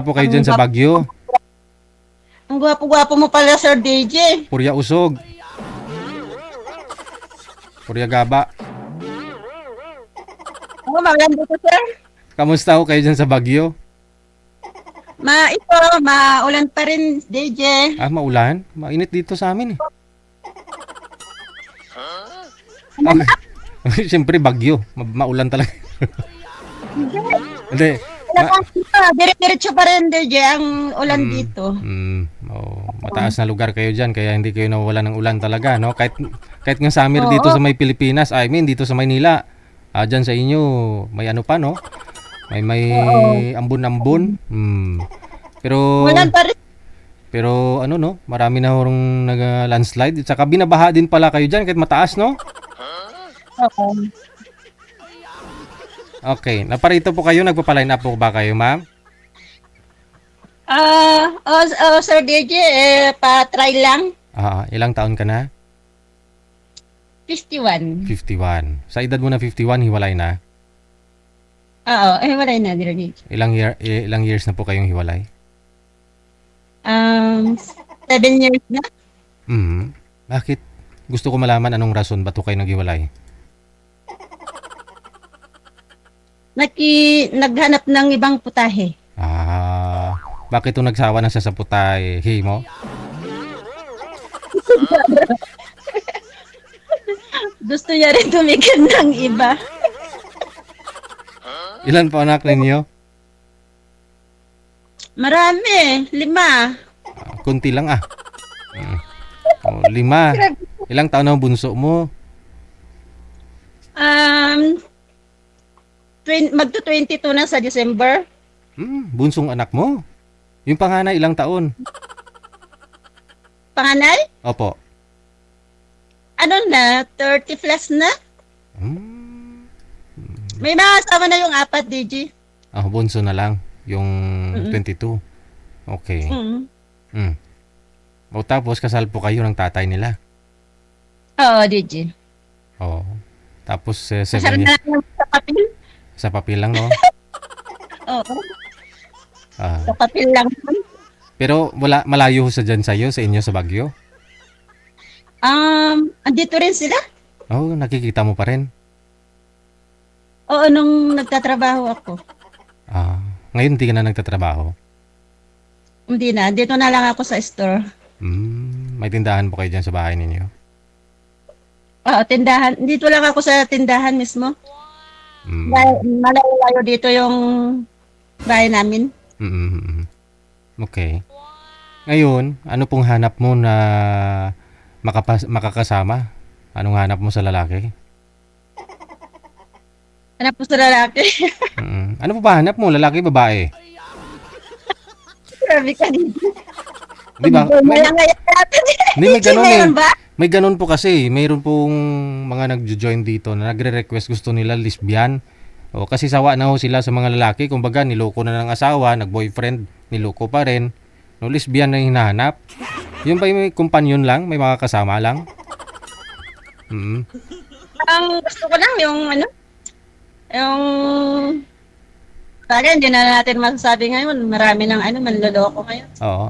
po kayo Ang dyan sa gwap Baguio? ang gwapo-gwapo mo pala, Sir DJ. Purya Usog, Purya Gaba. Oo, maganda to, sir. Kamusta ho kayo dyan sa Baguio? Ito, maulan pa rin, DJ. Ah, maulan? Mainit dito sa amin eh. Ano na? Okay. Siyempre Baguio, maulan talaga. Hindi. Dire-diretso pa rin, DJ, ang ulan dito. Mataas na lugar kayo dyan, kaya hindi kayo nawawala ng ulan talaga, no? Kahit nga summer dito Oo. sa may Pilipinas, I mean dito sa Maynila, dyan sa inyo, may ano pa, no? May Oo. ambon-ambon. Pero Ulan pa rin. pero ano, no? Marami na horong nag-landslide. Saka binabaha din pala kayo dyan kahit mataas, no? Oo. Okay, naparito po kayo, nagpapaline up po ba kayo, ma'am? Sir DJ, pa-try lang. Ilang taon ka na? 51. 51. Sa edad mo na 51, hiwalay na? Oo, wala na, Sir DJ. Ilang years na po kayong hiwalay? 7 years na. Bakit? Gusto ko malaman anong rason ba't po kayo naghiwalay? Naghanap ng ibang putahe. Bakit nung nagsawa na sa putay, mo? Gusto niya rin tumigil ng iba. Ilan po anak ninyo? Marami, 5. Kunti lang ah. 5. Ilang taon na ang bunso mo? Magto-22 na sa December. Bunsong anak mo? Yung panganay ilang taon? Panganay? Opo. Ano na, 30 plus na? May mga asawa na yung 4, DG. Bunso na lang. Yung 22. Okay. O tapos kasal po kayo ng tatay nila? Oo, DG. Oo. Tapos 7 Masarap na years. lang sa papel. Sa papel lang, no? Oo, Ah. sa papel lang. Pero malayo sa dyan sa'yo, sa inyo sa Baguio? Andito rin sila. Nakikita mo pa rin? Oo, nung nagtatrabaho ako. Ngayon hindi ka na nagtatrabaho? Hindi na, dito na lang ako sa store. May tindahan po kayo dyan sa bahay ninyo? Oo, tindahan. Dito lang ako sa tindahan mismo. Malayo dito yung bahay namin. Okay. Ngayon, ano pong hanap mo na makakasama? Anong hanap mo sa lalaki? Hanap po sa lalaki. Ano po ba hanap mo? Lalaki, babae? Grabe ka dito. Di ba? May ganun eh. Meron ba? May ganun po kasi. Mayroon pong mga nagjo-join dito na nagre-request gusto nila lesbian. Kasi sawa na ho sila sa mga lalaki. Kumbaga, niloko na ng asawa, nag-boyfriend, niloko pa rin. Lesbian na yung hinahanap. Yung ba may companion lang? May mga kasama lang? Ang gusto ko lang yung yung parang hindi na natin masasabi ngayon. Marami ng manloloko ngayon. Oo.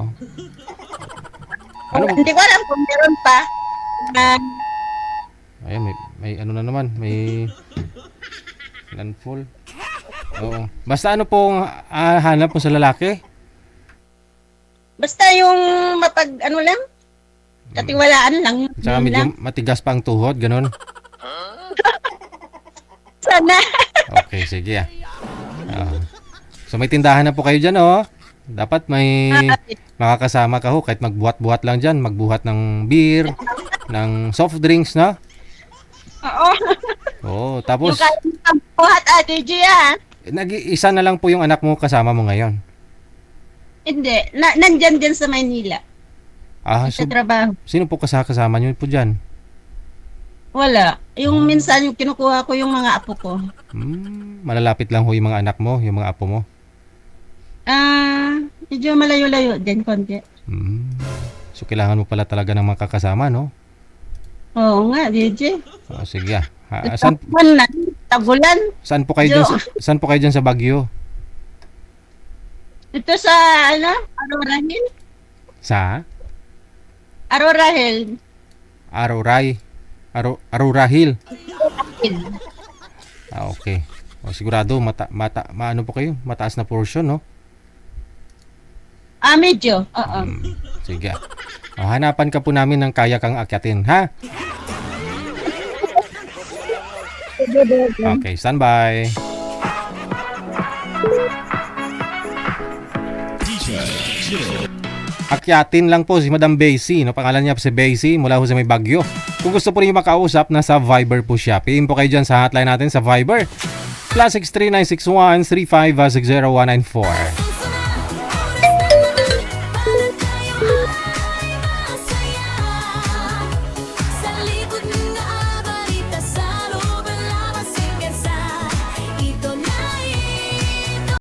Hindi ko alam kung meron pa. Ayan, may ano na naman. May landfall. Oo. Basta ano pong hanap mo sa lalaki? Basta yung lang, katiwalaan lang. Tsaka Yun medyo lang. matigas pa ang tuhod, ganun. Sana. Okay, sige So may tindahan na po kayo dyan, Dapat may makakasama ka ho, kahit magbuhat-buhat lang dyan. Magbuhat ng beer, ng soft drinks, na? Oo. Tapos Yung kaya ng buhat, DJ, nag-isa na lang po yung anak mo kasama mo ngayon. Hindi. Nandyan din sa Maynila. So, Sa trabaho. sino po kasama nyo po dyan? Wala. Yung minsan yung kinukuha ko yung mga apo ko. Malalapit lang ho yung mga anak mo, yung mga apo mo. Medyo malayo-layo din konti. So kailangan mo pala talaga ng makakasama, no? Oo nga, DJ. Sige. Tagulan. Saan po kayo dyan sa Baguio? Ito sa, Aurora Hill? Sa Aurora Hill. Aurora Hill. Hill. Okay. O, sigurado maano po kayo? Mataas na portion, no? Medyo. Oo. Sige. O, hanapan ka po namin ng kaya kang akyatin, ha? Okay, standby. Akyatin lang po si Madam Basie, no? Pangalan niya po si Basie mula ho sa may Bagyo. Kung gusto po rin makausap, nasa Viber po siya. PM po kayo dyan sa hotline natin sa Viber. +63961 3560 194.